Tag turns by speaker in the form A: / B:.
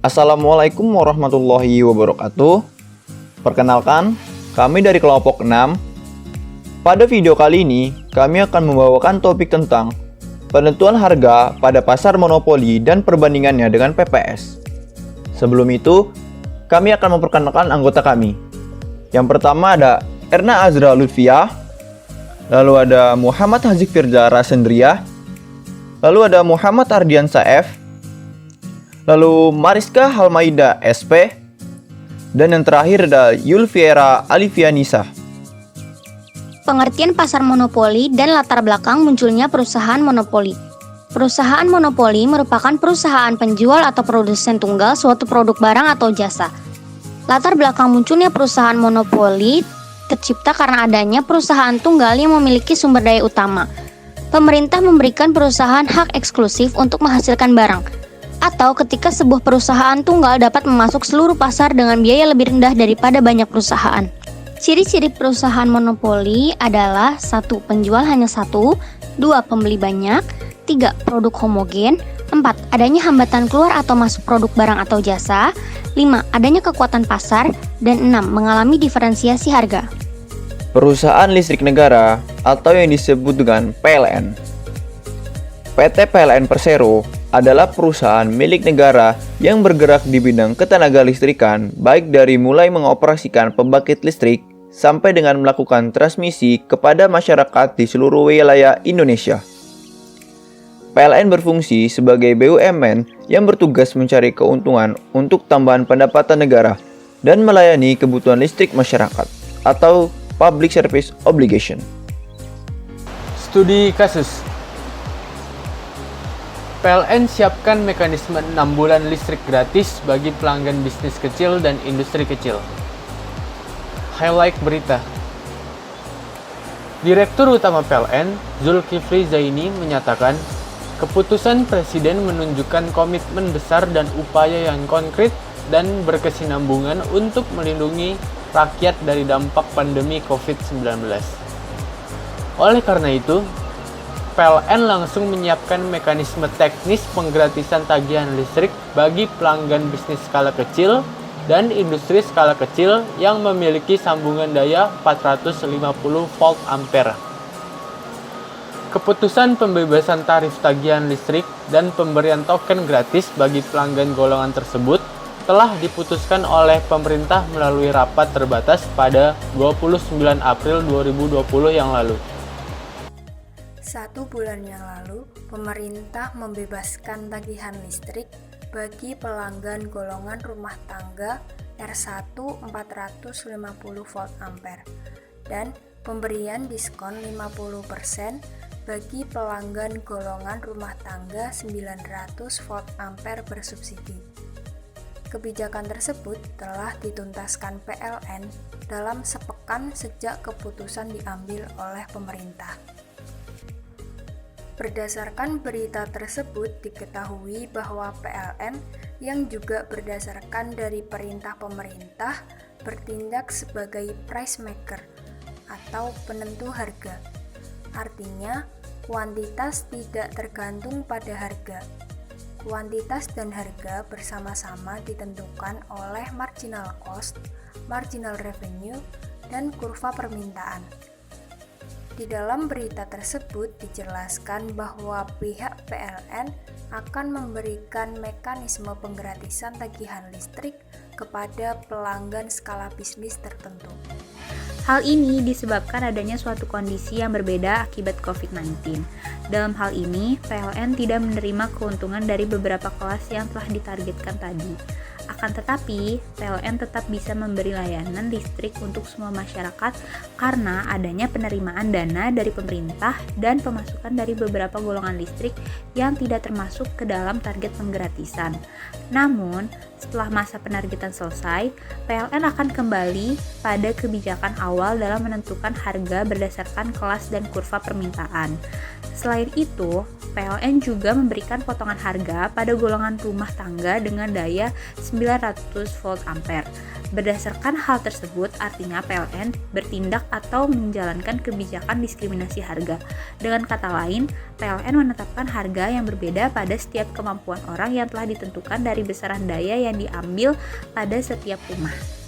A: Assalamualaikum warahmatullahi wabarakatuh. Perkenalkan, kami dari kelompok 6. Pada video kali ini, kami akan membawakan topik tentang penentuan harga pada pasar monopoli dan perbandingannya dengan PPS. Sebelum itu, kami akan memperkenalkan anggota kami. Yang pertama ada Erna Azra Lutfiah, lalu ada Muhammad Hazik Firza Rasendriah, lalu ada Muhammad Ardian Saef, lalu Mariska Halmaida SP, dan yang terakhir ada Yulviera Alifianisa.
B: Pengertian pasar monopoli dan latar belakang munculnya perusahaan monopoli. Perusahaan monopoli merupakan perusahaan penjual atau produsen tunggal suatu produk barang atau jasa. Latar belakang munculnya perusahaan monopoli tercipta karena adanya perusahaan tunggal yang memiliki sumber daya utama. Pemerintah memberikan perusahaan hak eksklusif untuk menghasilkan barang, atau ketika sebuah perusahaan tunggal dapat memasuk seluruh pasar dengan biaya lebih rendah daripada banyak perusahaan. Ciri-ciri perusahaan monopoli adalah 1. Penjual hanya satu, 2. Pembeli banyak, 3. Produk homogen, 4. Adanya hambatan keluar atau masuk produk barang atau jasa, 5. Adanya kekuatan pasar, dan 6. Mengalami diferensiasi harga.
A: Perusahaan listrik negara atau yang disebut dengan PLN. PT PLN Persero adalah perusahaan milik negara yang bergerak di bidang ketenaga listrikan, baik dari mulai mengoperasikan pembangkit listrik sampai dengan melakukan transmisi kepada masyarakat di seluruh wilayah Indonesia. PLN berfungsi sebagai BUMN yang bertugas mencari keuntungan untuk tambahan pendapatan negara dan melayani kebutuhan listrik masyarakat atau Public Service Obligation.
C: Studi kasus. PLN siapkan mekanisme 6 bulan listrik gratis bagi pelanggan bisnis kecil dan industri kecil. Highlight berita. Direktur Utama PLN, Zulkifli Zaini menyatakan, keputusan Presiden menunjukkan komitmen besar dan upaya yang konkret dan berkesinambungan untuk melindungi rakyat dari dampak pandemi COVID-19. Oleh karena itu, PLN langsung menyiapkan mekanisme teknis penggratisan tagihan listrik bagi pelanggan bisnis skala kecil dan industri skala kecil yang memiliki sambungan daya 450 volt ampere. Keputusan pembebasan tarif tagihan listrik dan pemberian token gratis bagi pelanggan golongan tersebut telah diputuskan oleh pemerintah melalui rapat terbatas pada 29 April 2020 yang lalu.
D: 1 bulan yang lalu, pemerintah membebaskan tagihan listrik bagi pelanggan golongan rumah tangga R1 450 volt ampere dan pemberian diskon 50% bagi pelanggan golongan rumah tangga 900 volt ampere bersubsidi. Kebijakan tersebut telah dituntaskan PLN dalam sepekan sejak keputusan diambil oleh pemerintah. Berdasarkan berita tersebut diketahui bahwa PLN yang juga berdasarkan dari perintah pemerintah bertindak sebagai price maker atau penentu harga. Artinya, kuantitas tidak tergantung pada harga. Kuantitas dan harga bersama-sama ditentukan oleh marginal cost, marginal revenue, dan kurva permintaan. Di dalam berita tersebut dijelaskan bahwa pihak PLN akan memberikan mekanisme penggratisan tagihan listrik kepada pelanggan skala bisnis tertentu.
E: Hal ini disebabkan adanya suatu kondisi yang berbeda akibat COVID-19. Dalam hal ini, PLN tidak menerima keuntungan dari beberapa kelas yang telah ditargetkan tadi. Akan tetapi, PLN tetap bisa memberi layanan listrik untuk semua masyarakat karena adanya penerimaan dana dari pemerintah dan pemasukan dari beberapa golongan listrik yang tidak termasuk ke dalam target penggratisan. Namun, setelah masa penargetan selesai, PLN akan kembali pada kebijakan awal dalam menentukan harga berdasarkan kelas dan kurva permintaan. Selain itu, PLN juga memberikan potongan harga pada golongan rumah tangga dengan daya 900 volt ampere. Berdasarkan hal tersebut, artinya PLN bertindak atau menjalankan kebijakan diskriminasi harga. Dengan kata lain, PLN menetapkan harga yang berbeda pada setiap kemampuan orang yang telah ditentukan dari besaran daya yang diambil pada setiap rumah.